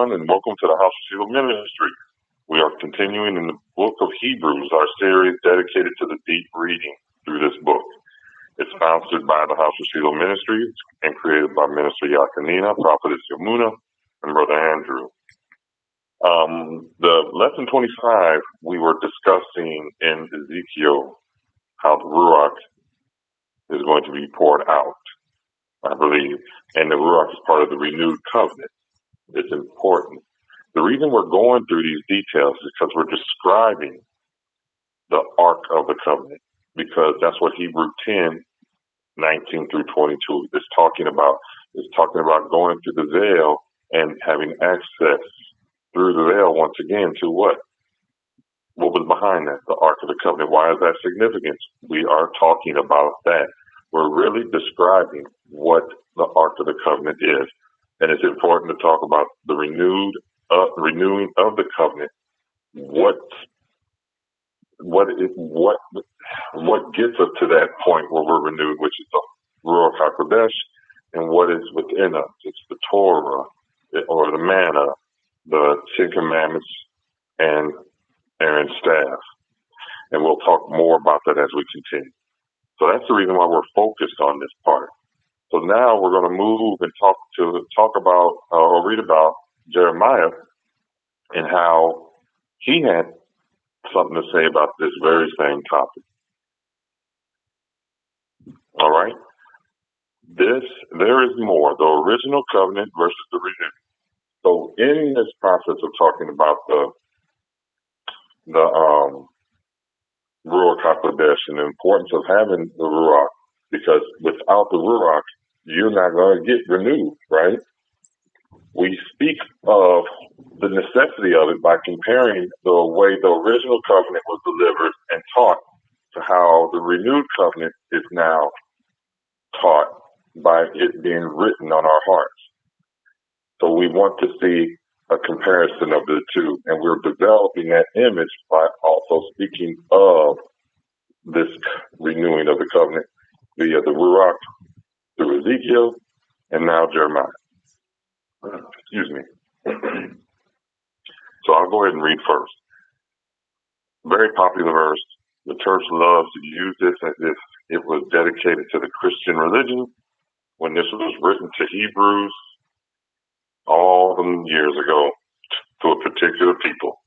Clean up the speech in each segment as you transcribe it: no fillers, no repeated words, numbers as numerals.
everyone, and welcome to the House of Selah Ministry. We are continuing in the book of Hebrews, our series dedicated to the deep reading through this book. It's sponsored by the House of Selah Ministries and created by Minister Yakanina, Prophetess Yamuna, and Brother Andrew. The lesson 25, we were discussing in Ezekiel how the Ruach is going to be poured out, I believe, and the Ruach is part of the renewed covenant. It's important. The reason we're going through these details is because we're describing the Ark of the Covenant, because that's what Hebrew 10, 19 through 22 is talking about. It's talking about going through the veil and having access through the veil once again to what? What was behind that? The Ark of the Covenant. Why is that significant? We are talking about that. We're really describing what the Ark of the Covenant is. And it's important to talk about the renewing of the covenant. What gets us to that point where we're renewed, which is the Ruach HaKodesh, and what is within us. It's the Torah, or the manna, the Ten Commandments, and Aaron's staff. And we'll talk more about that as we continue. So that's the reason why we're focused on this part. So now we're going to move and talk about or read about Jeremiah and how he had something to say about this very same topic. All right? There is more, the original covenant versus the renewed. So in this process of talking about the Ruach HaKodesh and the importance of having the Ruach, because without the Ruach, you're not going to get renewed, right? We speak of the necessity of it by comparing the way the original covenant was delivered and taught to how the renewed covenant is now taught by it being written on our hearts. So we want to see a comparison of the two, and we're developing that image by also speaking of this renewing of the covenant via the Ruach through Ezekiel and now Jeremiah. Excuse me. So I'll go ahead and read first. Very popular verse. The church loves to use this as if it was dedicated to the Christian religion, when this was written to Hebrews all them years ago to a particular people.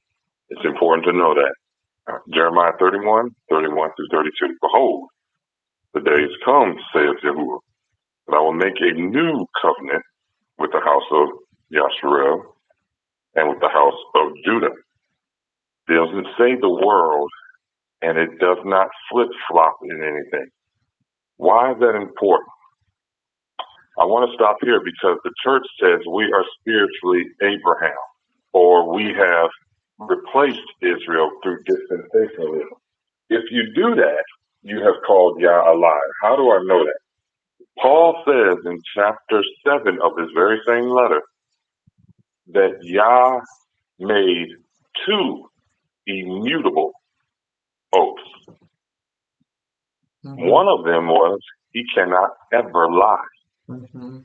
It's important to know that. Jeremiah 31 through 32. Behold, the days come, saith Yahuwah, that I will make a new covenant with the house of Yashar and with the house of Judah. It doesn't say the world, and it does not flip-flop in anything. Why is that important? I want to stop here because the church says we are spiritually Abraham, or we have replaced Israel through dispensationalism. If you do that, you have called Yah a liar. How do I know that? Paul says in chapter 7 of this very same letter that Yah made two immutable oaths. Mm-hmm. One of them was he cannot ever lie. Mm-hmm.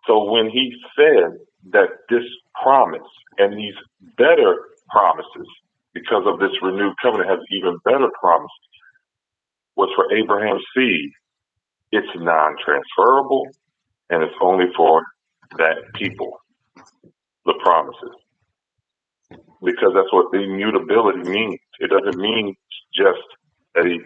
So when he said that this promise and these better promises, because of this renewed covenant, has even better promises, was for Abraham's seed. It's non-transferable, and it's only for that people, the promises. Because that's what the immutability means. It doesn't mean just that he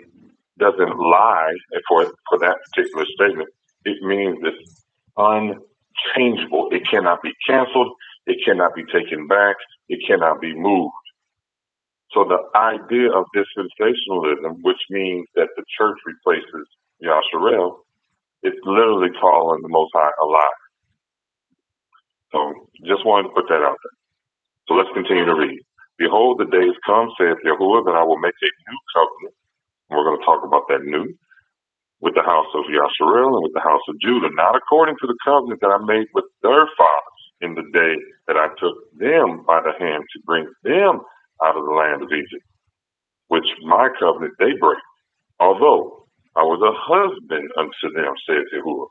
doesn't lie for that particular statement. It means it's unchangeable. It cannot be canceled. It cannot be taken back. It cannot be moved. So the idea of dispensationalism, which means that the church replaces Yasharel, it's literally calling the Most High a lie. So just wanted to put that out there. So let's continue to read. Behold, the days come, saith Yahuwah, that I will make a new covenant. And we're going to talk about that new, with the house of Yasharel and with the house of Judah, not according to the covenant that I made with their fathers in the day that I took them by the hand to bring them out of the land of Egypt, which my covenant they break, although I was a husband unto them, saith Yahuwah.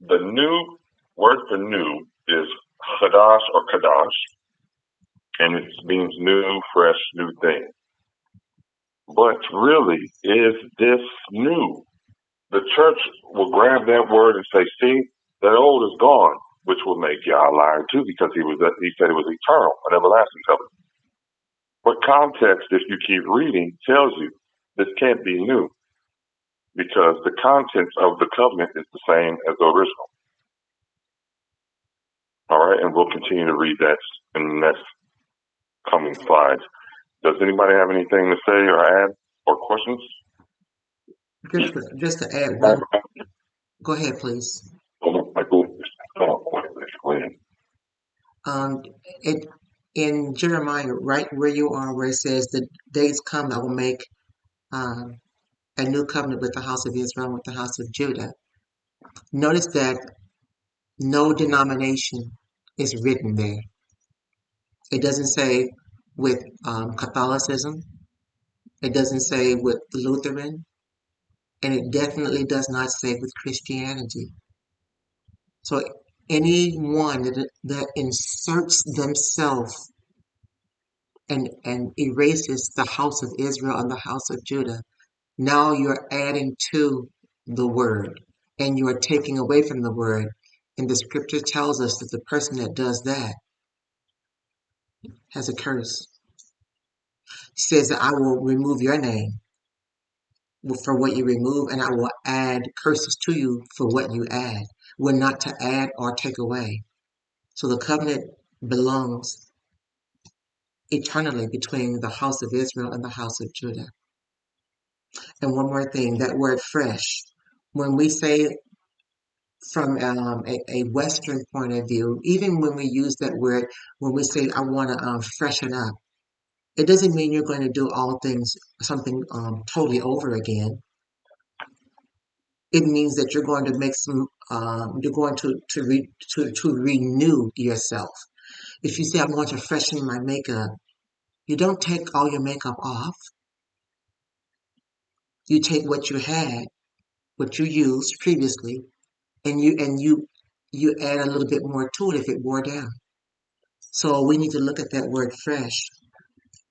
The new word for new is Hadash or Kadash, and it means new, fresh, new thing. But really, is this new? The church will grab that word and say, see, that old is gone, which will make Yah a liar too, because he said it was eternal, an everlasting covenant. But context, if you keep reading, tells you this can't be new, because the contents of the covenant is the same as the original. All right, and we'll continue to read that in the next coming slides. Does anybody have anything to say or add or questions? Just to add one. Go ahead, please. It in Jeremiah, right where you are, where it says, "The days come, I will make a new covenant with the house of Israel and with the house of Judah." Notice that no denomination is written there. It doesn't say with Catholicism. It doesn't say with Lutheran, and it definitely does not say with Christianity. So anyone that inserts themselves and erases the house of Israel and the house of Judah, now you're adding to the word and you are taking away from the word. And the scripture tells us that the person that does that has a curse. It says that I will remove your name for what you remove, and I will add curses to you for what you add. We're not to add or take away. So the covenant belongs eternally between the house of Israel and the house of Judah. And one more thing, that word fresh, when we say from a Western point of view, even when we use that word, when we say, I want to freshen up, it doesn't mean you're going to do something totally over again. It means that you're going to make you're going to renew yourself. If you say, I want to freshen my makeup, you don't take all your makeup off. You take what you had, what you used previously, and you add a little bit more to it if it wore down. So we need to look at that word fresh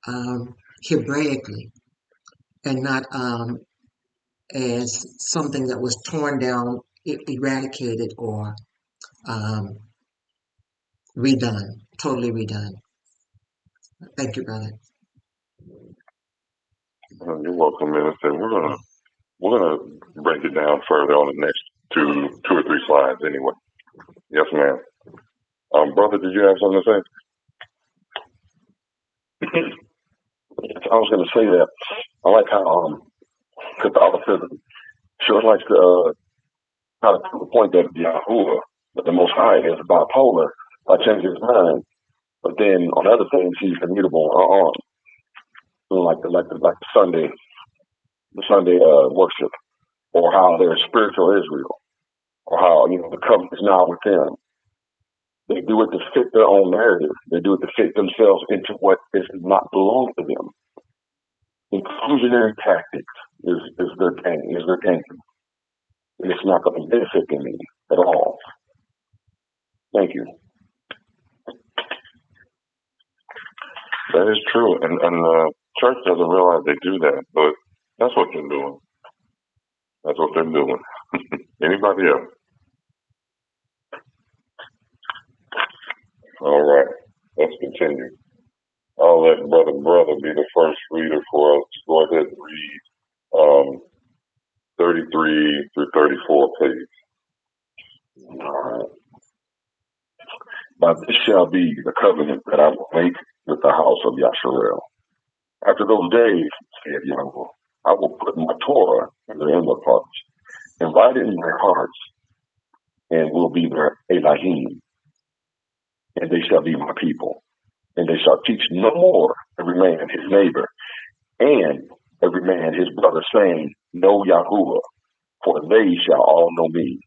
Hebraically, and not as something that was torn down, eradicated, or redone, totally redone. Thank you, brother. You're welcome, Minister. We're gonna break it down further on the next two or three slides anyway. Yes, ma'am. Brother, did you have something to say? I was going to say that I like how Catholicism sure likes to kind of to the point that Yahuwah, that the Most High, is bipolar by changing his mind, but then on other things he's immutable on, like the Sunday worship, or how they're spiritual Israel, or how the covenant is now with them. They do it to fit their own narrative. They do it to fit themselves into what does not belong to them. Inclusionary tactics is their game. And it's not going to benefit them at all. Thank you. That is true, and the church doesn't realize they do that, but that's what they're doing. That's what they're doing. Anybody else? All right, let's continue. I'll let brother be the first reader for us. Go ahead and read 33 through 34, please. All right. But this shall be the covenant that I will make with the house of Yashar. After those days, said Yahweh, I will put my Torah in their inward parts, and write it in their hearts, and will be their Elohim, and they shall be my people. And they shall teach no more every man his neighbor, and every man his brother, saying, Know Yahuwah, for they shall all know me,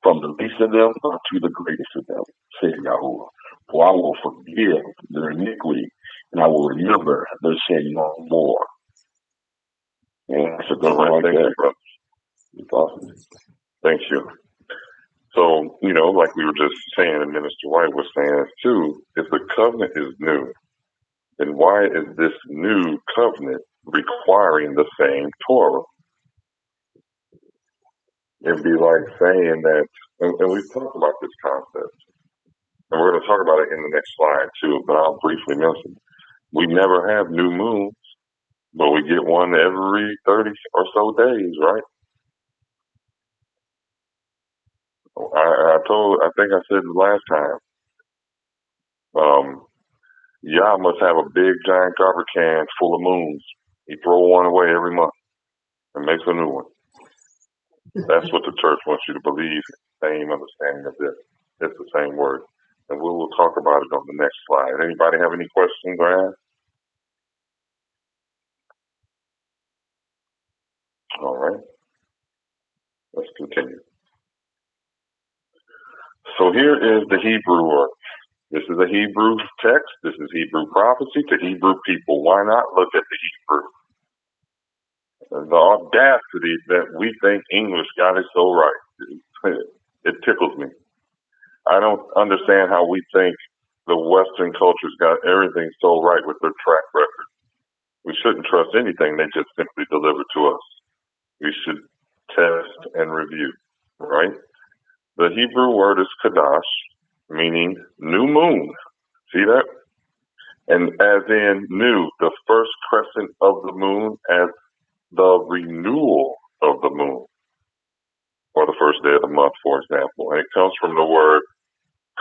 from the least of them to the greatest of them, said Yahuwah. For I will forgive their iniquity, and I will remember their sin no more. And that's a good one right there. Thank you. Thank you. So, like we were just saying, and Minister White was saying too, if the covenant is new, then why is this new covenant requiring the same Torah? It'd be like saying that, and we've talked about this concept, and we're going to talk about it in the next slide too, but I'll briefly mention. We never have new moons, but we get one every 30 or so days, right? I think I said the last time, Yah must have a big giant garbage can full of moons. He throw one away every month and makes a new one. That's what the church wants you to believe. Same understanding of this. It's the same word. And we'll talk about it on the next slide. Anybody have any questions or ask? All right. Let's continue. So here is the Hebrew word. This is a Hebrew text. This is Hebrew prophecy to Hebrew people. Why not look at the Hebrew? The audacity that we think English got it so right. It tickles me. I don't understand how we think the Western culture's got everything so right with their track record. We shouldn't trust anything they just simply deliver to us. We should test and review, right? The Hebrew word is kadash, meaning new moon. See that? And as in new, the first crescent of the moon as the renewal of the moon, or the first day of the month, for example. And it comes from the word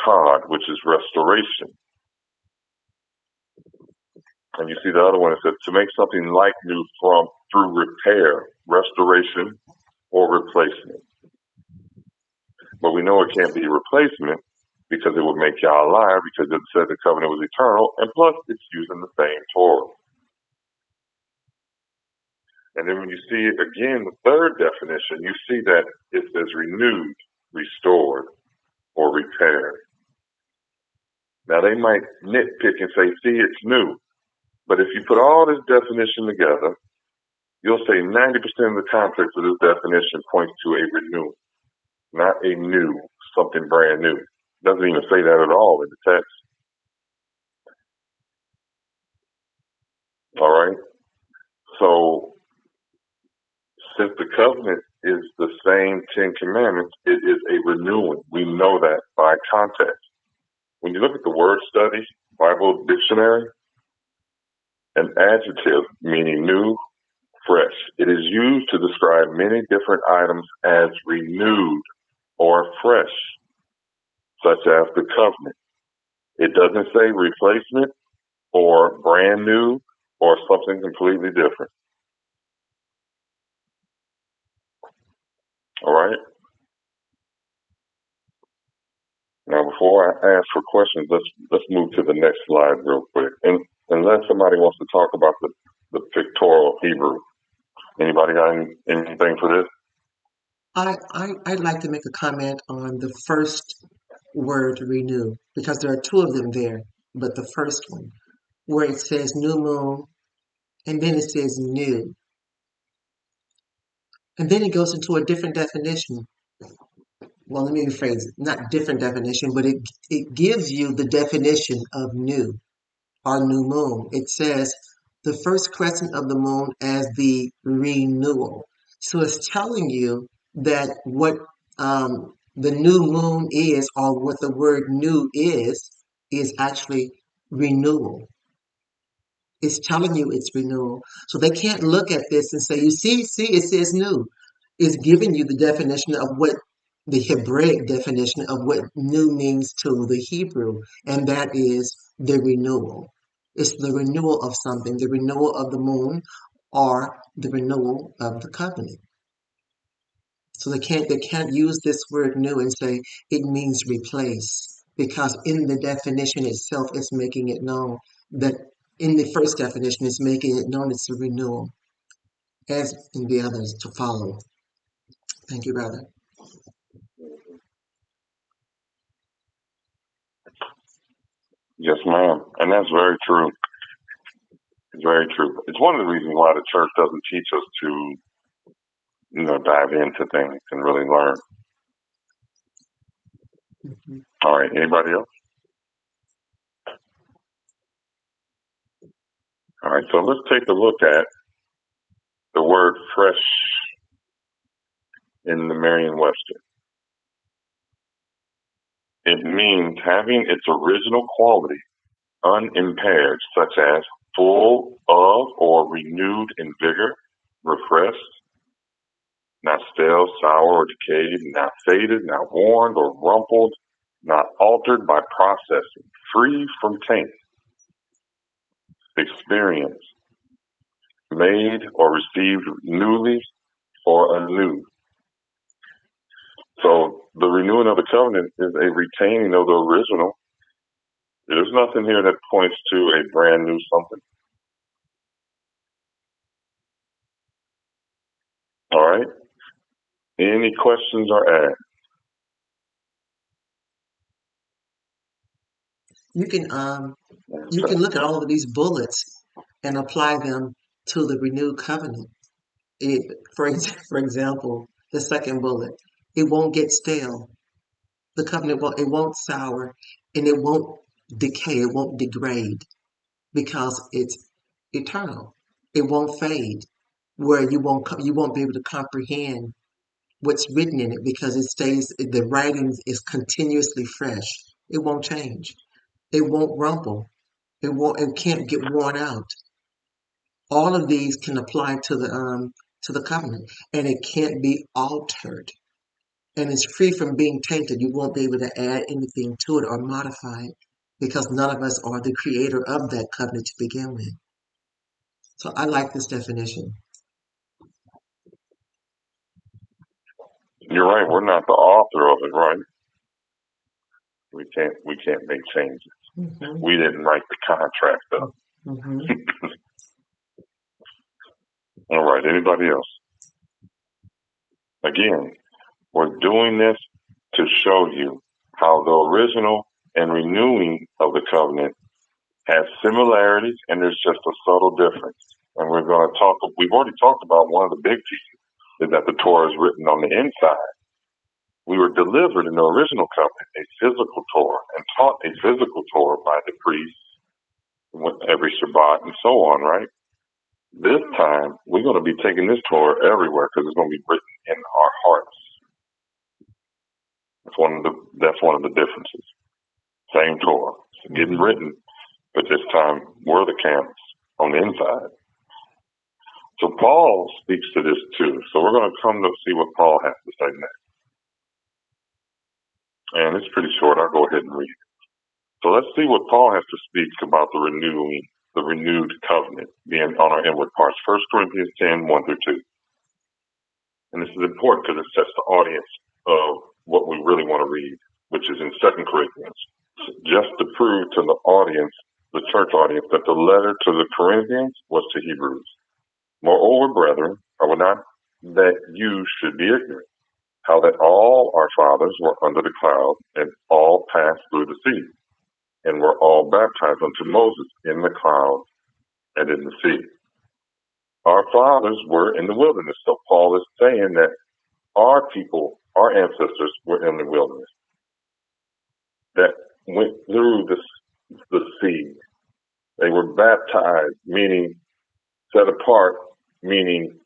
kad, which is restoration. And you see the other one, it says to make something like new through repair, restoration, or replacement. But we know it can't be a replacement because it would make Yah a liar because it said the covenant was eternal, and plus it's using the same Torah. And then when you see it again, the third definition, you see that it says renewed, restored, or repaired. Now they might nitpick and say, see, it's new. But if you put all this definition together, you'll say 90% of the context of this definition points to a renewal, not a new, something brand new. It doesn't even say that at all in the text. All right? So since the covenant is the same Ten Commandments, it is a renewing. We know that by context. When you look at the word study, Bible dictionary, an adjective meaning new, fresh. It is used to describe many different items as renewed or fresh, such as the covenant. It doesn't say replacement or brand new or something completely different. All right? Now, before I ask for questions, let's move to the next slide real quick. And unless somebody wants to talk about the pictorial Hebrew. Anybody got anything for this? I'd like to make a comment on the first word renew, because there are two of them there, but the first one, where it says new moon, and then it says new. And then it goes into a different definition. Well, let me rephrase it. Not different definition, but it gives you the definition of new or new moon. It says the first crescent of the moon as the renewal. So it's telling you that what the new moon is, or what the word new is actually renewal. It's telling you it's renewal. So they can't look at this and say, you see, it says new. It's giving you the definition of what the Hebraic definition of what new means to the Hebrew, and that is the renewal. It's the renewal of something, the renewal of the moon, or the renewal of the covenant. So they can't use this word new and say it means replace, because in the definition itself, it's making it known that in the first definition, it's making it known it's a renewal, as in the others to follow. Thank you, brother. Yes, ma'am. And that's very true. It's very true. It's one of the reasons why the church doesn't teach us to, dive into things and really learn. Mm-hmm. All right, anybody else? All right, so let's take a look at the word fresh in the Merriam-Webster. It means having its original quality unimpaired, such as full of or renewed in vigor, refreshed, not stale, sour, or decayed, not faded, not worn or rumpled, not altered by processing, free from taint, experience, made or received newly or anew. So the renewing of the covenant is a retaining of the original. There's nothing here that points to a brand new something. All right. Any questions or adds? You can look at all of these bullets and apply them to the renewed covenant. For example, the second bullet, it won't get stale. The covenant won't sour, and it won't decay. It won't degrade because it's eternal. It won't fade, where you won't be able to comprehend what's written in it because it stays. The writing is continuously fresh. It won't change. It won't rumble. It can't get worn out. All of these can apply to the covenant, and it can't be altered. And it's free from being tainted. You won't be able to add anything to it or modify it because none of us are the creator of that covenant to begin with. So I like this definition. You're right. We're not the author of it, right? We can't make changes. Mm-hmm. We didn't write the contract up. Mm-hmm. All right. Anybody else? Again, we're doing this to show you how the original and renewing of the covenant has similarities, and there's just a subtle difference. And we've already talked about one of the big pieces is that the Torah is written on the inside. We were delivered in the original covenant a physical Torah and taught a physical Torah by the priest every Shabbat and so on, right? This time, we're going to be taking this Torah everywhere because it's going to be written in our hearts. That's one of the differences. Same Torah. It's getting written, but this time we're the camps on the inside. So Paul speaks to this too. So we're going to come to see what Paul has to say next. And it's pretty short. I'll go ahead and read it. So let's see what Paul has to speak about the renewed covenant being on our inward parts. 1 Corinthians 10, 1 through 2. And this is important because it sets the audience of what we really want to read, which is in 2 Corinthians. Just to prove to the audience, the church audience, that the letter to the Corinthians was to Hebrews. Moreover, brethren, I would not that you should be ignorant, how that all our fathers were under the cloud, and all passed through the sea, and were all baptized unto Moses in the cloud and in the sea. Our fathers were in the wilderness. So Paul is saying that our people, our ancestors, were in the wilderness, that went through the sea. They were baptized, meaning set apart, meaning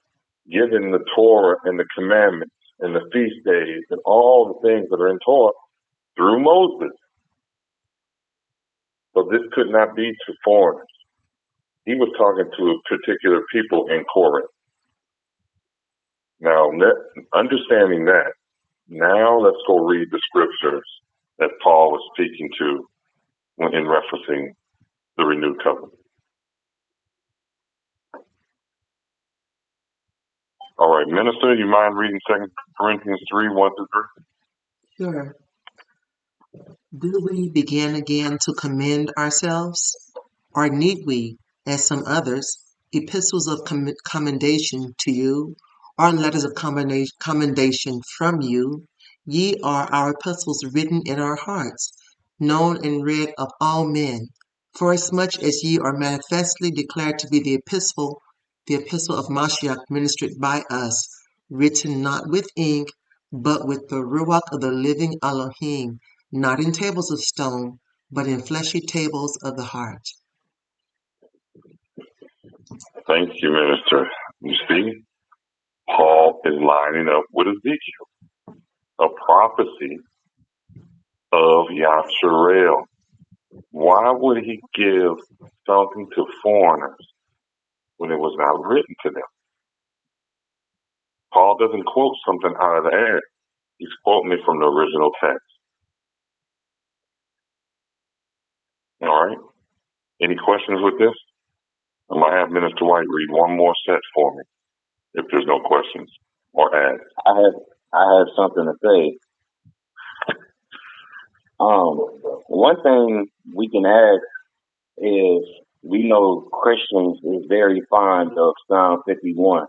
given the Torah and the commandments and the feast days and all the things that are in Torah through Moses. So this could not be to foreigners. He was talking to a particular people in Corinth. Now, understanding that, now let's go read the scriptures that Paul was speaking to in referencing the renewed covenant. All right, Minister, you mind reading 2 Corinthians 3, 1 through 3? Sure. Do we begin again to commend ourselves? Or need we, as some others, epistles of commendation to you, or letters of commendation from you? Ye are our epistles written in our hearts, known and read of all men. Forasmuch as ye are manifestly declared to be the epistle of Mashiach ministered by us, written not with ink, but with the Ruach of the living Elohim, not in tables of stone, but in fleshy tables of the heart. Thank you, Minister. You see, Paul is lining up with Ezekiel, a prophecy of Yashar. Why would he give something to foreigners when it was not written to them? Paul doesn't quote something out of the air. He's quoting it from the original text. All right? Any questions with this? I might have Minister White read one more set for me, if there's no questions or add. I have something to say. One thing we can add is we know Christians is very fond of Psalm 51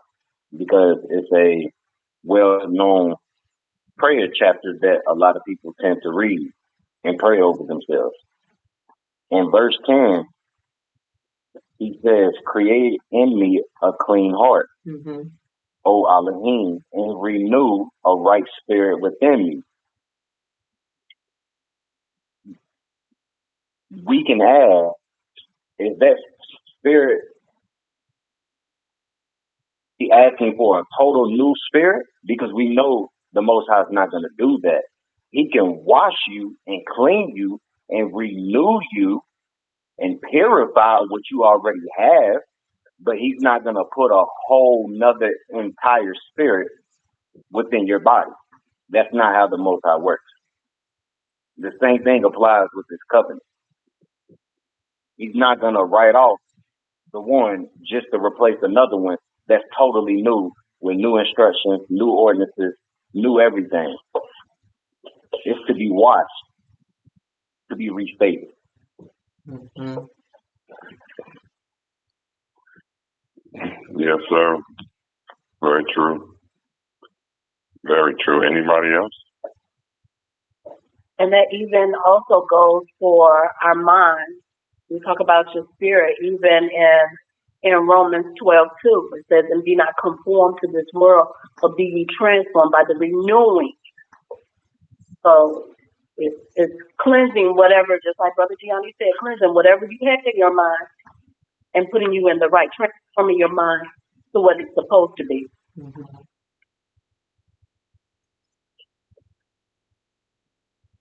because it's a well-known prayer chapter that a lot of people tend to read and pray over themselves. In verse 10, he says, "Create in me a clean heart, O Elohim, and renew a right spirit within me." We can add, is that spirit he asking for a total new spirit? Because we know the Most High is not going to do that. He can wash you and clean you and renew you and purify what you already have, but he's not going to put a whole nother entire spirit within your body. That's not how the Most High works. The same thing applies with this covenant. He's not going to write off the one just to replace another one that's totally new with new instructions, new ordinances, new everything. It's to be watched, to be restated. Yes, sir. Very true. Very true. Anybody else? And that even also goes for our mind. We talk about your spirit, even in Romans 12:2. It says, "And be not conformed to this world, but be ye transformed by the renewing." So it's cleansing whatever, just like Brother Gianni said, cleansing whatever you have in your mind and putting you in the right, transforming your mind to what it's supposed to be.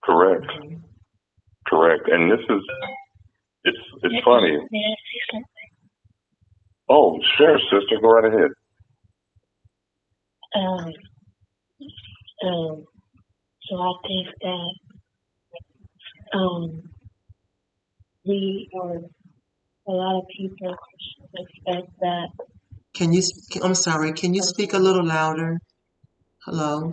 Correct. Correct. And this is, it's funny. May I say something? Oh, sure, sister. Go right ahead. So I think that we or a lot of people expect that. I'm sorry, can you speak a little louder? Hello?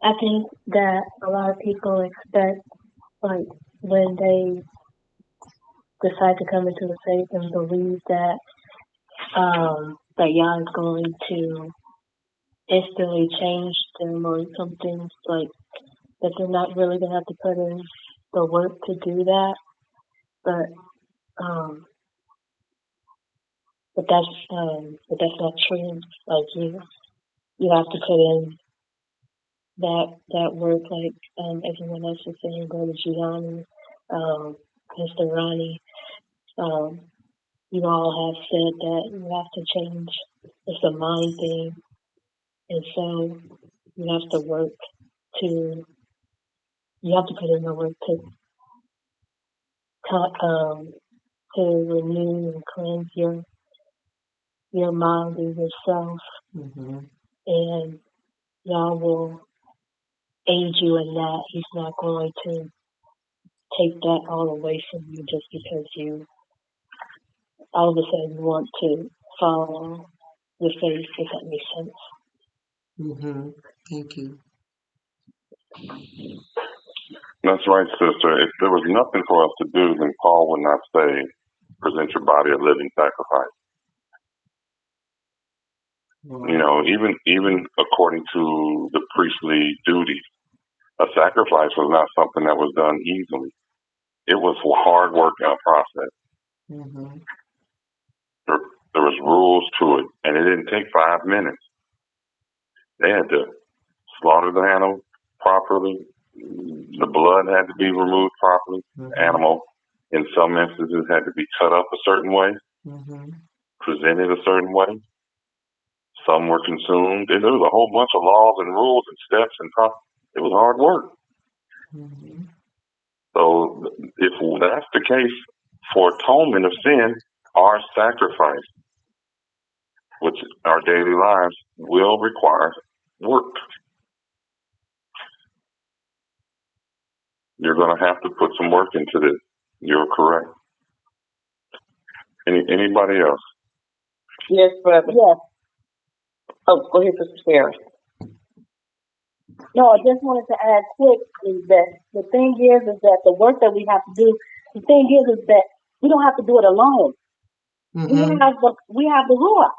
I think that a lot of people expect, like, when they decide to come into the faith and believe that Yah is going to instantly change them or something, like that they're not really gonna have to put in the work to do that. But that's not true. Like you have to put in that work, like everyone else is saying, Brother Gianni, Mr. Ronnie, you all have said that you have to change. It's a mind thing, and so you have to work to. You have to put in the work to renew and cleanse your mind and yourself, and Yah will aid you in that. He's not going to take that all away from you just because you all of a sudden want to follow the faith, if that makes sense. Thank you. That's right, sister. If there was nothing for us to do, then Paul would not say, present your body a living sacrifice. You know, even according to the priestly duties, a sacrifice was not something that was done easily. It was hard work and a process. There was rules to it, and it didn't take 5 minutes. They had to slaughter the animal properly. The blood had to be removed properly. Animal, in some instances, had to be cut up a certain way, presented a certain way. Some were consumed. And there was a whole bunch of laws and rules and steps and it was hard work. So if that's the case for atonement of sin, our sacrifice, which our daily lives, will require work. You're going to have to put some work into this. You're correct. Anybody else? Yes, brother. Yes. Oh, go ahead, Sister Sarah. No, I just wanted to add quick is that the thing is that the work that we have to do, the thing is that we don't have to do it alone. We have the Ruach.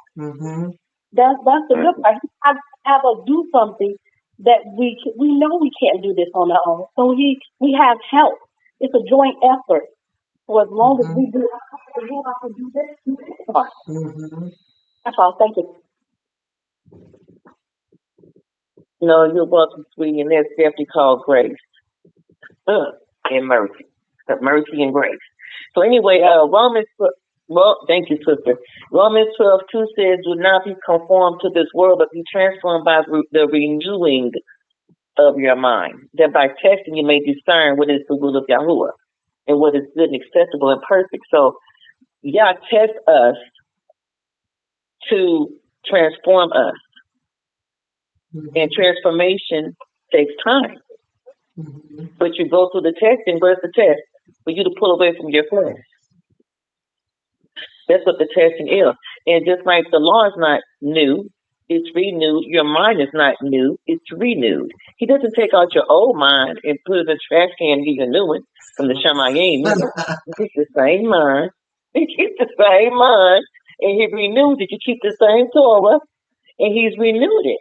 That's the good part. He has to have us do something that we know we can't do this on our own. So we have help. It's a joint effort. For as long as we do the Ruach to do this, that's all. Thank you. No, you're welcome, sweetie, and that's definitely called grace and mercy. Mercy and grace. So anyway, thank you, sister. Romans 12:2 says, do not be conformed to this world, but be transformed by the renewing of your mind, that by testing you may discern what is the will of Yahuwah and what is good and acceptable and perfect. So, Yah tests us to transform us. And transformation takes time. But you go through the testing. Where's the test? For you to pull away from your flesh. That's what the testing is. And just like the law is not new, it's renewed. Your mind is not new, it's renewed. He doesn't take out your old mind and put it in the trash can and give you a new one from the Shamayim. He keeps the same mind. He keeps the same mind. And he renews it. You keep the same Torah. And he's renewed it.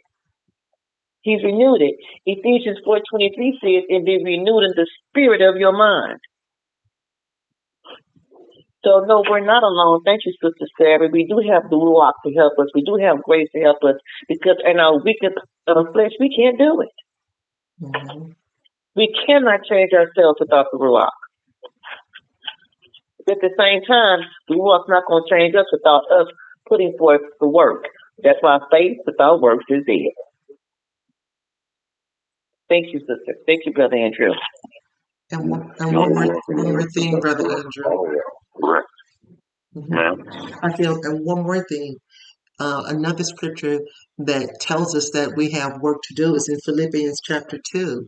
He's renewed it. Ephesians 4:23 says, and be renewed in the spirit of your mind. So, no, we're not alone. Thank you, Sister Sarah. We do have the Ruach to help us. We do have grace to help us because in our weakness of flesh, we can't do it. We cannot change ourselves without the Ruach. At the same time, the Ruach's not going to change us without us putting forth the work. That's why faith without works is dead. Thank you, sister. Thank you, Brother Andrew. And one more thing, Brother Andrew. Correct. I feel, and one more thing. Another scripture that tells us that we have work to do is in Philippians chapter 2.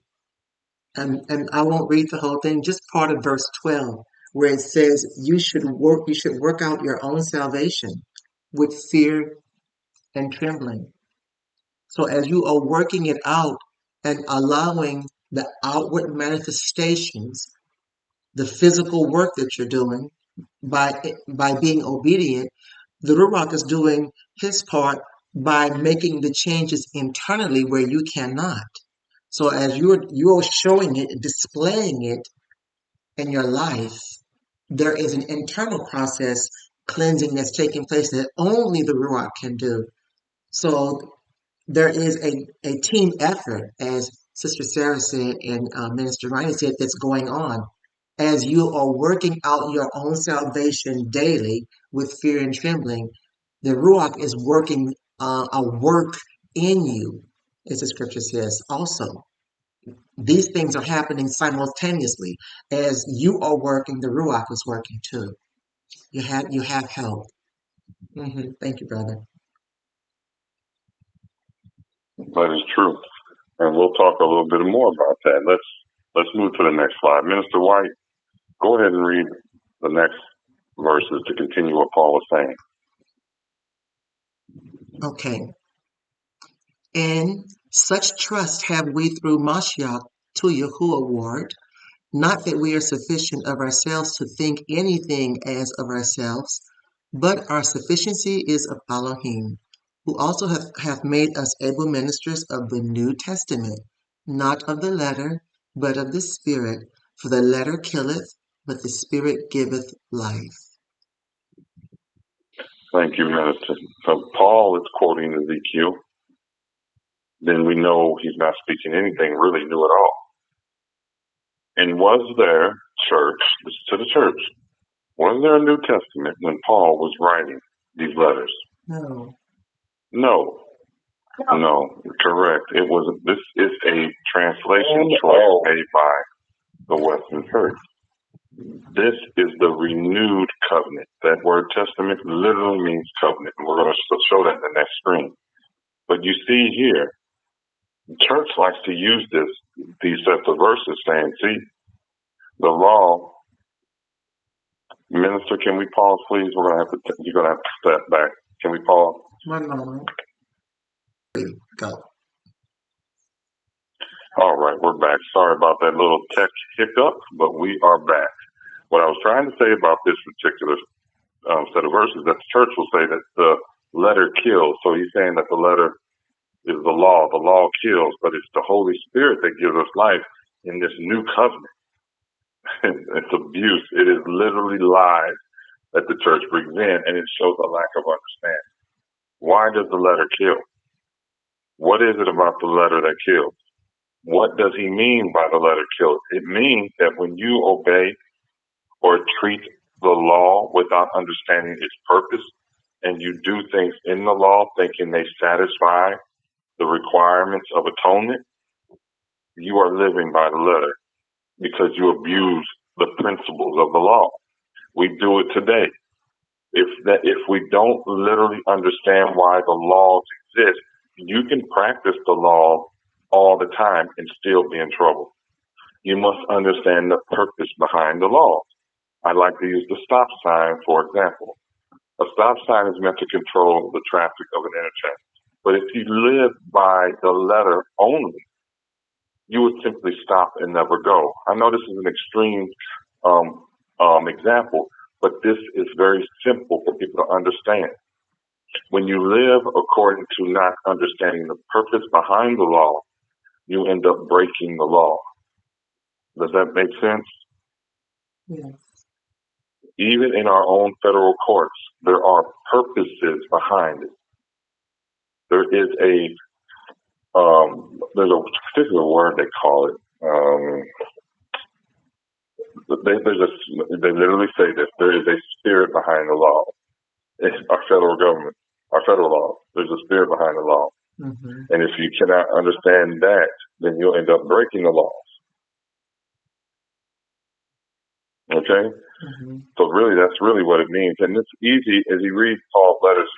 And I won't read the whole thing, just part of verse 12, where it says you should work out your own salvation with fear and trembling. So as you are working it out and allowing the outward manifestations, the physical work that you're doing by being obedient, the Ruach is doing his part by making the changes internally where you cannot. So as you're showing it, displaying it in your life, there is an internal process cleansing that's taking place that only the Ruach can do. So there is a team effort, as Sister Sarah said and Minister Ryan said, that's going on. As you are working out your own salvation daily with fear and trembling, the Ruach is working a work in you, as the scripture says also. These things are happening simultaneously. As you are working, the Ruach is working too. You have help. Thank you, brother. That is true. And we'll talk a little bit more about that. Let's move to the next slide. Minister White, go ahead and read the next verses to continue what Paul was saying. Okay. And such trust have we through Mashiach to Yahuwah ward, not that we are sufficient of ourselves to think anything as of ourselves, but our sufficiency is of Elohim, who also hath made us able ministers of the New Testament, not of the letter, but of the Spirit. For the letter killeth, but the Spirit giveth life. Thank you, Minister. So Paul is quoting Ezekiel. then we know he's not speaking anything really new at all. And was there, church, this is to the church, was there a New Testament when Paul was writing these letters? No. No. No, correct. It was. This is a translation choice made by the Western Church. This is the renewed covenant. That word testament literally means covenant, and we're going to show that in the next screen. But you see here, the church likes to use these sets of verses, saying, "See, the law." Minister, can we pause, please? You're going to have to step back. Can we pause? One moment. Go. All right, we're back. Sorry about that little tech hiccup, but we are back. What I was trying to say about this particular set of verses, that the church will say that the letter kills. So he's saying that the letter is the law. The law kills, but it's the Holy Spirit that gives us life in this new covenant. It's abuse. It is literally lies that the church brings in, and it shows a lack of understanding. Why does the letter kill? What is it about the letter that kills? What does he mean by the letter kill? It means that when you obey or treat the law without understanding its purpose, and you do things in the law thinking they satisfy the requirements of atonement, you are living by the letter because you abuse the principles of the law. We do it today. If we don't literally understand why the laws exist, you can practice the law all the time and still be in trouble. You must understand the purpose behind the law. I like to use the stop sign, for example. A stop sign is meant to control the traffic of an interchange. But if you live by the letter only, you would simply stop and never go. I know this is an extreme example, but this is very simple for people to understand. When you live according to not understanding the purpose behind the law, you end up breaking the law. Does that make sense? Yes. Even in our own federal courts, there are purposes behind it. There's a particular word they call it. They literally say this. There is a spirit behind the law. It's our federal government, our federal law. There's a spirit behind the law. Mm-hmm. And if you cannot understand that, then you'll end up breaking the laws. Okay? Mm-hmm. So really, that's really what it means. And it's easy, as you read Paul's letters,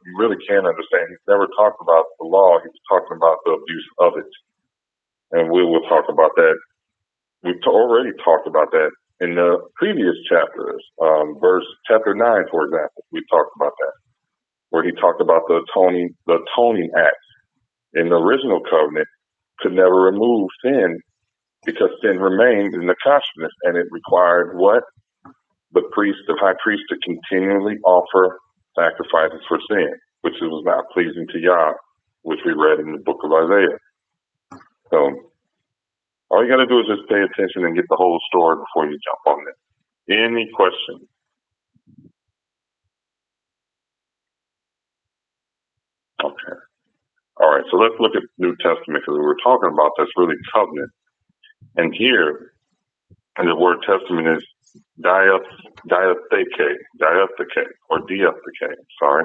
you really can understand. He's never talked about the law. He was talking about the abuse of it. And we will talk about that. We've already talked about that in the previous chapters. Chapter 9, for example, we talked about that, where he talked about the atoning act in the original covenant could never remove sin because sin remained in the consciousness, and it required what? The high priest, to continually offer sacrifices for sin, which was not pleasing to Yah, which we read in the book of Isaiah. So all you got to do is just pay attention and get the whole story before you jump on it. Any questions? Okay. All right, so let's look at New Testament, because we were talking about that's really covenant. And here, the word testament is diatheke, or diatheke, sorry.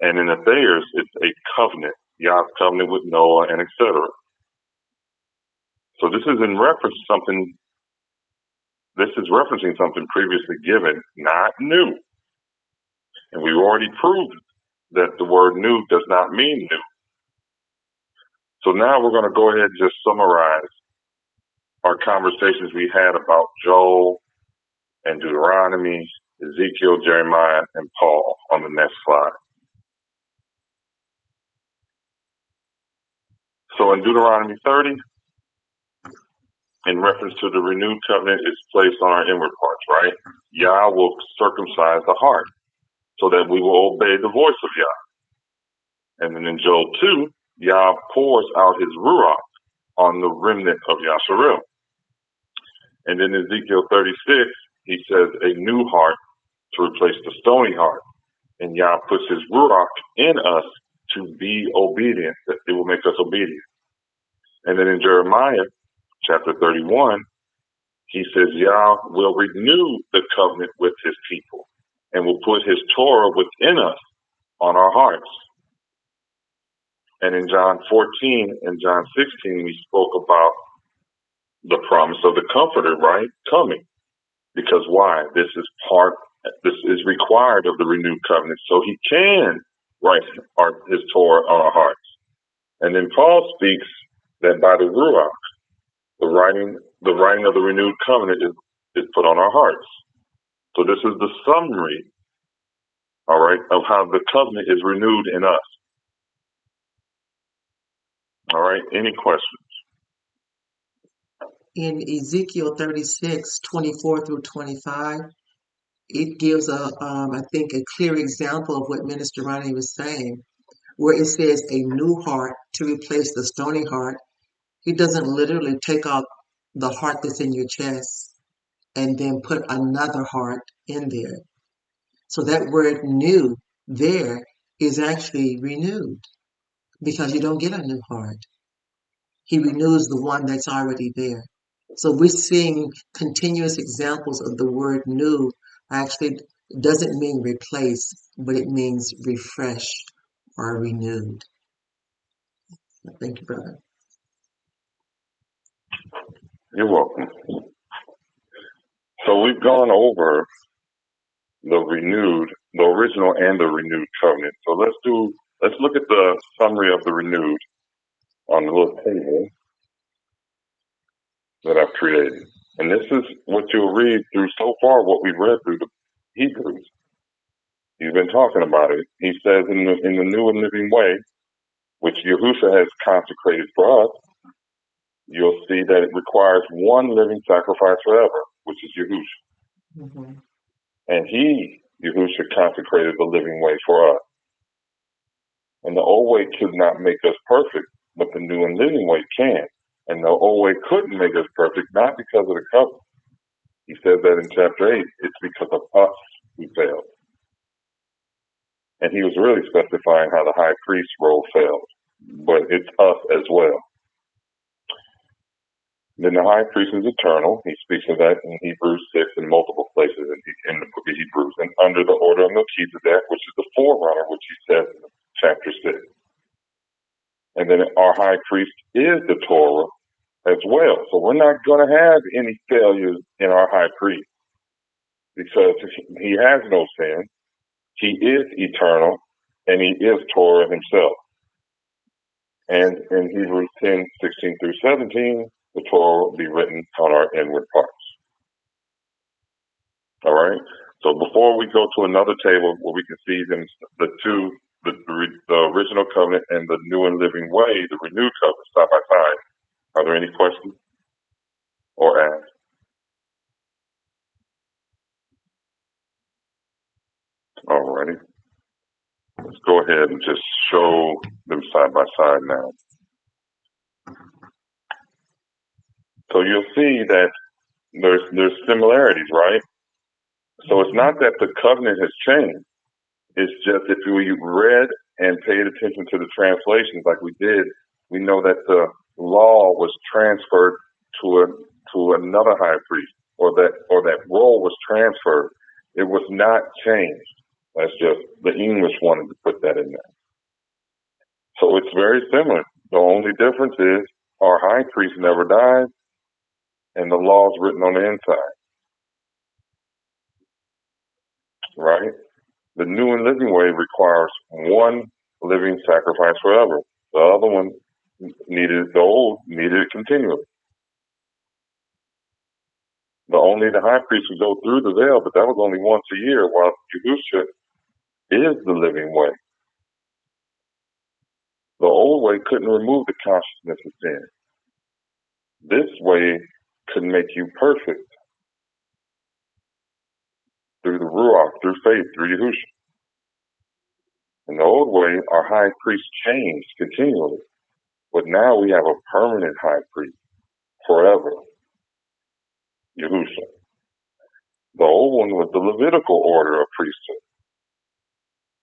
And in the Thayers, it's a covenant, Yah's covenant with Noah, and etc. So this is in reference to something, this is referencing something previously given, not new. And we've already proved that the word new does not mean new. So now we're going to go ahead and just summarize our conversations we had about Joel and Deuteronomy, Ezekiel, Jeremiah, and Paul on the next slide. So in Deuteronomy 30, in reference to the renewed covenant, is placed on our inward parts, right? Yah will circumcise the heart so that we will obey the voice of Yah. And then in Joel 2, Yah pours out his Ruach on the remnant of Yasharel. And in Ezekiel 36, he says a new heart to replace the stony heart. And Yah puts his Ruach in us to be obedient, that it will make us obedient. And then in Jeremiah chapter 31, he says, Yah will renew the covenant with his people and will put his Torah within us on our hearts. And in John 14 and John 16, we spoke about the promise of the Comforter, right? Coming. Because why? This is required of the renewed covenant, so he can write his Torah on our hearts. And then Paul speaks that by the Ruach, the writing of the renewed covenant is put on our hearts. So this is the summary, all right, of how the covenant is renewed in us. All right, any questions? In Ezekiel 36:24-25, it gives I think, a clear example of what Minister Ronnie was saying, where it says a new heart to replace the stony heart. He doesn't literally take out the heart that's in your chest and then put another heart in there. So that word new there is actually renewed, because you don't get a new heart. He renews the one that's already there. So we're seeing continuous examples of the word new. Actually, it doesn't mean replace, but it means refresh or renewed. Thank you, brother. You're welcome. So we've gone over the original and the renewed covenant. So let's look at the summary of the renewed on the little table that I've created. And this is what you'll read through so far, what we've read through the Hebrews. He's been talking about it. He says in the new and living way, which Yahusha has consecrated for us, you'll see that it requires one living sacrifice forever, which is Yahusha. Mm-hmm. And Yahusha, consecrated the living way for us. And the old way could not make us perfect, but the new and living way can. And the old way couldn't make us perfect, not because of the covenant. He says that in chapter 8, it's because of us who failed. And he was really specifying how the high priest role failed, but it's us as well. Then the high priest is eternal. He speaks of that in Hebrews 6 and multiple places in the book of Hebrews. And under the order of Melchizedek, which is the forerunner, which he says in chapter 6. And then our high priest is the Torah as well. So we're not going to have any failures in our high priest, because he has no sin. He is eternal, and he is Torah himself. And in Hebrews 10:16-17, the Torah will be written on our inward parts. All right? So before we go to another table where we can see them, the original covenant and the new and living way, the renewed covenant, side by side, are there any questions or asks? All righty. Let's go ahead and just show them side by side now. So you'll see that there's similarities, right? So it's not that the covenant has changed. It's just if we read and paid attention to the translations like we did, we know that the law was transferred to another high priest, or that role was transferred. It was not changed. That's just the English wanted to put that in there. So it's very similar. The only difference is our high priest never died, and the law is written on the inside. Right? The new and living way requires one living sacrifice forever. The other one the old needed it continually. The high priest would go through the veil, but that was only once a year, while Yahusha is the living way. The old way couldn't remove the consciousness of sin. This way could make you perfect through the Ruach, through faith, through Yahusha. In the old way, our high priest changed continually, but now we have a permanent high priest forever, Yahusha. The old one was the Levitical order of priesthood.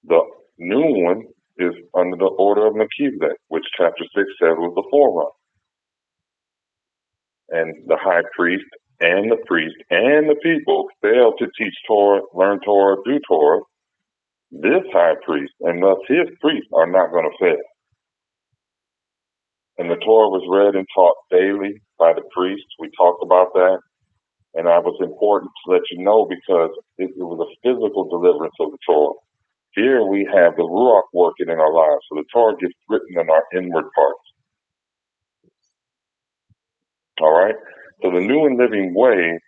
The new one is under under the order of Melchizedek, which chapter 6 said was the forerunner. And the high priest and the people failed to teach Torah, learn Torah, do Torah. This high priest and thus his priests are not going to fail. And the Torah was read and taught daily by the priests. We talked about that. And that was important to let you know because it was a physical deliverance of the Torah. Here we have the Ruach working in our lives. So the Torah gets written in our inward parts. All right? So the new and living way,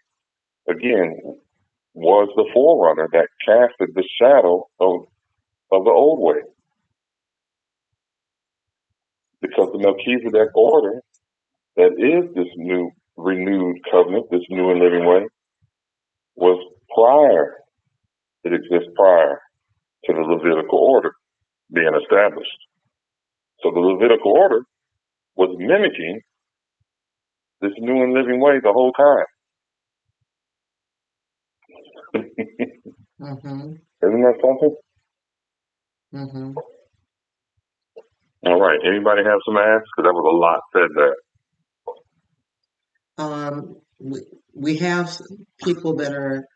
again, was the forerunner that casted the shadow of the old way. Because the Melchizedek order that is this new renewed covenant, this new and living way, was prior. It exists prior to the Levitical order being established. So the Levitical order was mimicking this new and living way the whole time. Mm-hmm. Isn't that something? Mm-hmm. All right. Anybody have some asks? Because that was a lot said there. We have people that are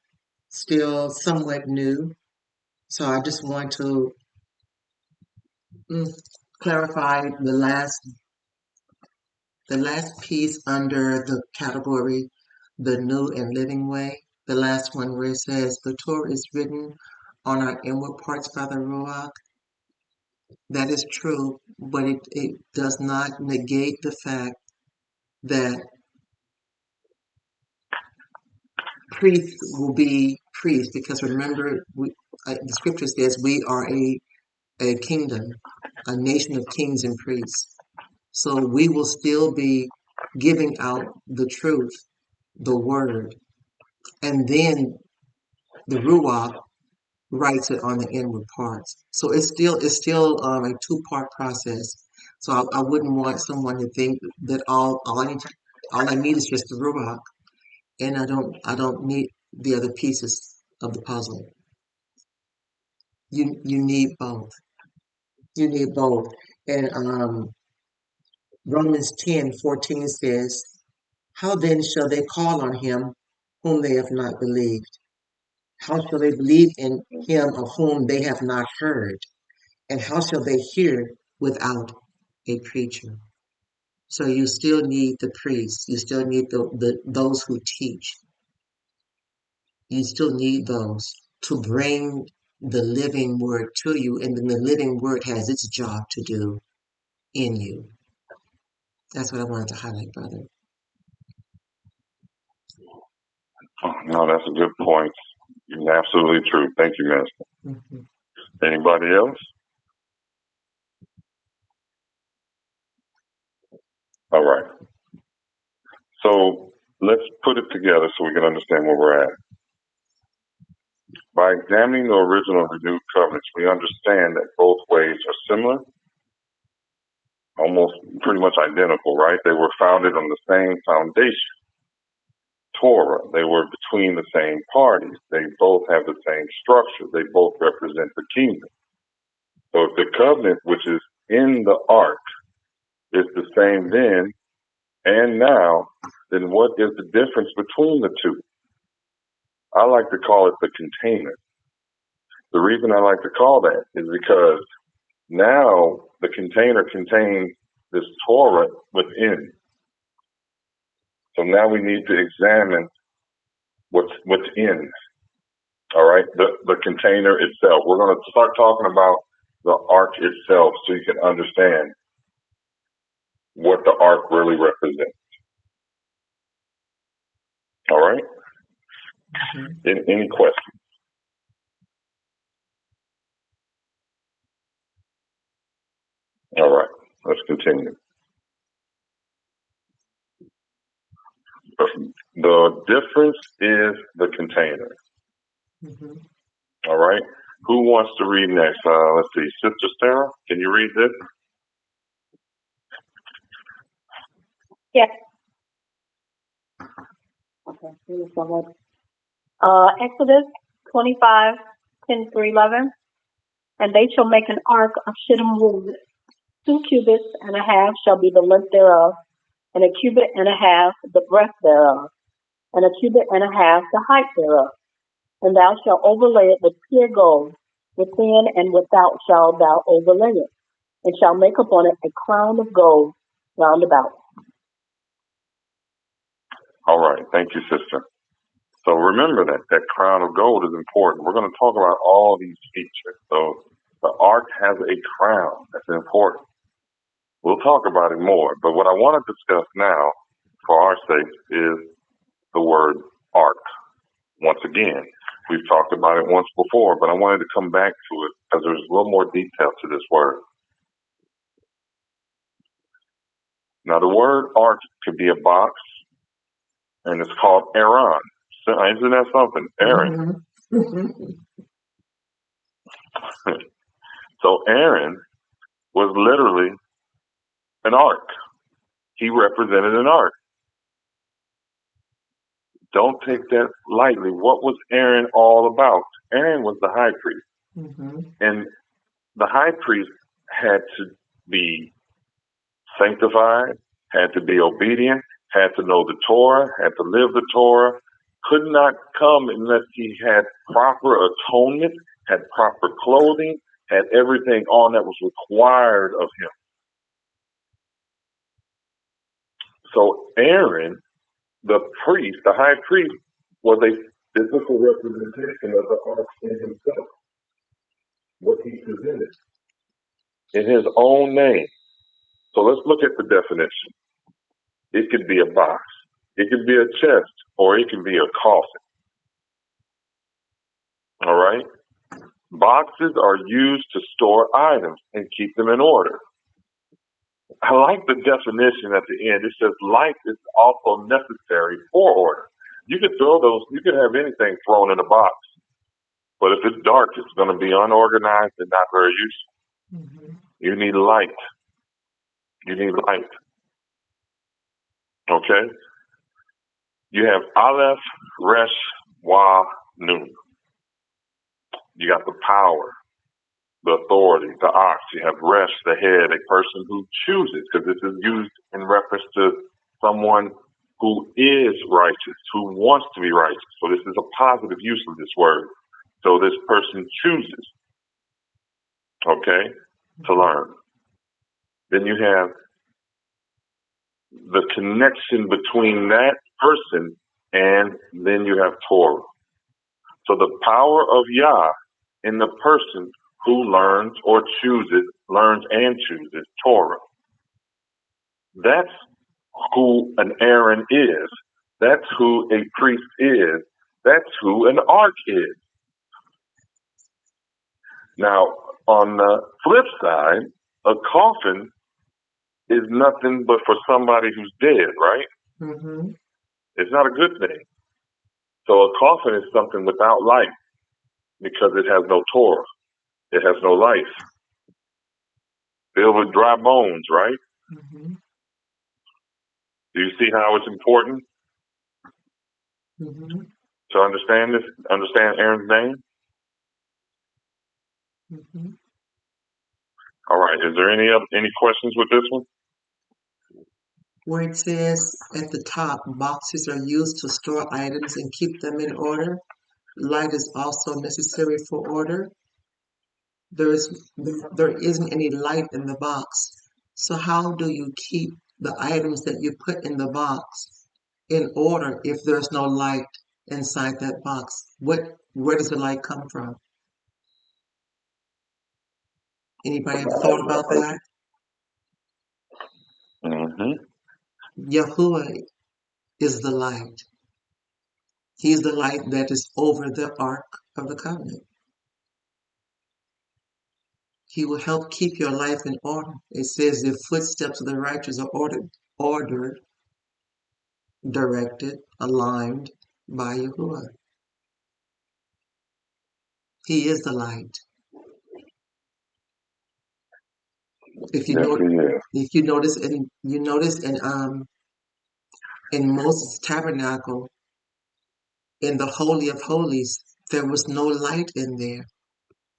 still somewhat new, so I just want to clarify the last piece under the category, the new and living way. The last one where it says the Torah is written on our inward parts by the Ruach. That is true, but it does not negate the fact that priests will be priests, because remember, the scripture says we are a kingdom, a nation of kings and priests. So we will still be giving out the truth, the word, and then the Ruach writes it on the inward parts. So it's still a two-part process. So I wouldn't want someone to think that all I need is just the Ruach, and I don't need the other pieces of the puzzle. You need both. You need both. And Romans 10:14 says, "How then shall they call on him whom they have not believed? How shall they believe in him of whom they have not heard? And how shall they hear without a preacher?" So you still need the priests. You still need those who teach. You still need those to bring the living word to you, and then the living word has its job to do in you. That's what I wanted to highlight, brother. Oh, no, that's a good point. You're absolutely true. Thank you, Master. Mm-hmm. Anybody else? All right. So let's put it together so we can understand where we're at. By examining the original and renewed covenants, we understand that both ways are similar, almost pretty much identical, right? They were founded on the same foundation, Torah. They were between the same parties. They both have the same structure. They both represent the kingdom. So if the covenant, which is in the ark, is the same then and now, then what is the difference between the two? I like to call it the container. The reason I like to call that is because now the container contains this Torah within. So now we need to examine what's in. All right, the container itself. We're going to start talking about the ark itself so you can understand what the ark really represents. All right? Mm-hmm. Any questions? All right, let's continue. The difference is the container. Mm-hmm. All right. Who wants to read next? Let's see. Sister Sarah, can you read this? Yes. Okay. Exodus 25:10-11. And they shall make an ark of shittim wood. 2 cubits and a half shall be the length thereof, and a cubit and a half the breadth thereof, and a cubit and a half the height thereof. And thou shalt overlay it with pure gold. Within and without shalt thou overlay it, and shalt make upon it a crown of gold round about. All right. Thank you, sister. So remember that crown of gold is important. We're going to talk about all these features. So the ark has a crown. That's important. We'll talk about it more. But what I want to discuss now, for our sake, is the word ark. Once again, we've talked about it once before, but I wanted to come back to it because there's a little more detail to this word. Now, the word ark could be a box, and it's called Aron. Isn't that something? Aaron. So Aaron was literally an ark. He represented an ark. Don't take that lightly. What was Aaron all about? Aaron was the high priest. And the high priest had to be sanctified, had to be obedient, had to know the Torah, had to live the Torah, could not come unless he had proper atonement, had proper clothing, had everything on that was required of him. So Aaron, the priest, the high priest, was a physical representation of the ark in himself, what he presented in his own name. So let's look at the definition. It could be a box, it could be a chest, or it can be a coffin. All right? Boxes are used to store items and keep them in order. I like the definition at the end. It says light is also necessary for order. You could throw those, you could have anything thrown in a box, but if it's dark, it's going to be unorganized and not very useful. You need light. You need light. Okay? You have Aleph, Resh, Wa, Nun. You got the power, the authority, the ox. You have Resh, the head, a person who chooses, because this is used in reference to someone who is righteous, who wants to be righteous. So this is a positive use of this word. So this person chooses, okay, to learn. Then you have the connection between that person and then you have Torah. So the power of Yah in the person who learns or chooses, learns and chooses Torah. That's who an Aaron is. That's who a priest is. That's who an ark is. Now, on the flip side, a coffin is nothing but for somebody who's dead, right? It's not a good thing. So a coffin is something without life because it has no Torah. It has no life. Filled with dry bones, right? Do you see how it's important to understand this? Understand Aaron's name? All right. Is there any questions with this one? Where it says at the top, boxes are used to store items and keep them in order. Light is also necessary for order. There isn't any light in the box. So how do you keep the items that you put in the box in order if there's no light inside that box? Where does the light come from? Anybody have thought about that? Yahuwah is the light. He's the light that is over the Ark of the Covenant. He will help keep your life in order. It says the footsteps of the righteous are ordered, directed, aligned by Yahuwah. He is the light. If you notice in Moses' tabernacle, in the Holy of Holies, there was no light in there.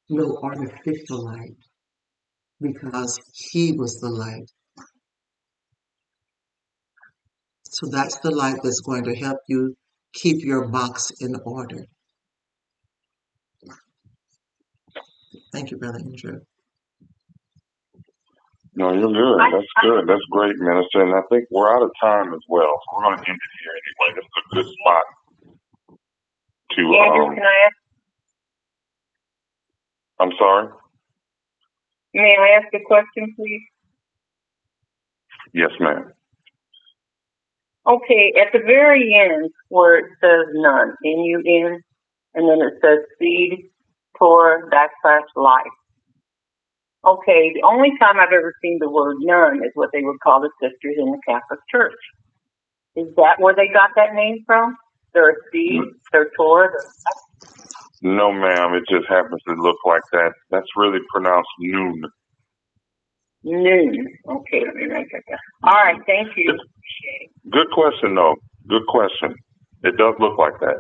No artificial light, because he was the light. So that's the light that's going to help you keep your box in order. Thank you, Brother Andrew. No, you're good. That's good. That's great, Minister. And I think we're out of time as well. So we're going to end it here anyway. This is a good spot to. Andrew, can I ask? I'm sorry? May I ask a question, please? Yes, ma'am. Okay, at the very end where it says none, N-U-N, and then it says seed, Torah, /life. Okay, the only time I've ever seen the word none is what they would call the sisters in the Catholic Church. Is that where they got that name from? Their seed, their Torah? No, ma'am. It just happens to look like that. That's really pronounced noon. Noon. Okay, let me write that down. All right, thank you. Good question, though. Good question. It does look like that.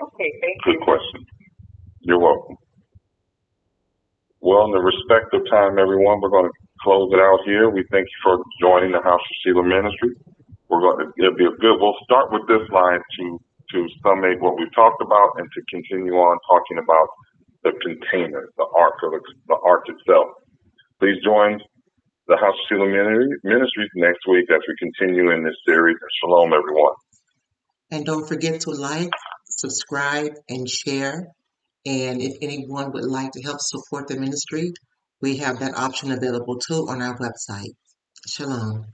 Okay, thank you. Good question. You're welcome. Well, in the respect of time, everyone, we're going to close it out here. We thank you for joining the House of Selah Ministry. It'll be a good. We'll start with this line to summate what we've talked about and to continue on talking about the container, the ark itself. Please join the House of Selah Ministries next week as we continue in this series. Shalom, everyone. And don't forget to like, subscribe, and share. And if anyone would like to help support the ministry, we have that option available too on our website. Shalom.